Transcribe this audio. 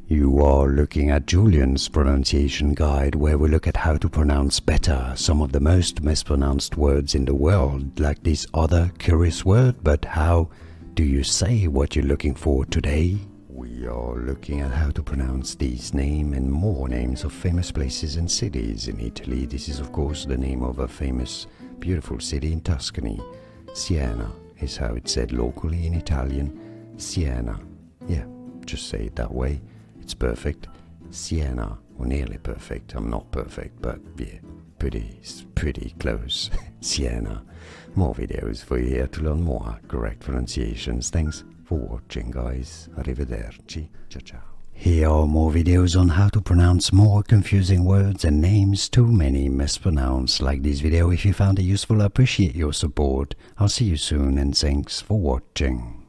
You are looking at Julian's pronunciation guide, where we look at how to pronounce better some of the most mispronounced words in the world, like this other curious word. But how do you say what you're looking for today? We are looking at how to pronounce these names and more names of famous places and cities in Italy. This is of course the name of a famous, beautiful city in Tuscany. Siena is how it's said locally in Italian. Siena. Yeah, just say it that way. It's perfect. Siena, or nearly perfect. I'm not perfect, but yeah, pretty close. Siena. More videos for you here to learn more correct pronunciations. Thanks for watching, guys. Arrivederci. Ciao ciao. Here are more videos on how to pronounce more confusing words and names too many mispronounced. Like this video if you found it useful. I appreciate your support. I'll see you soon and thanks for watching.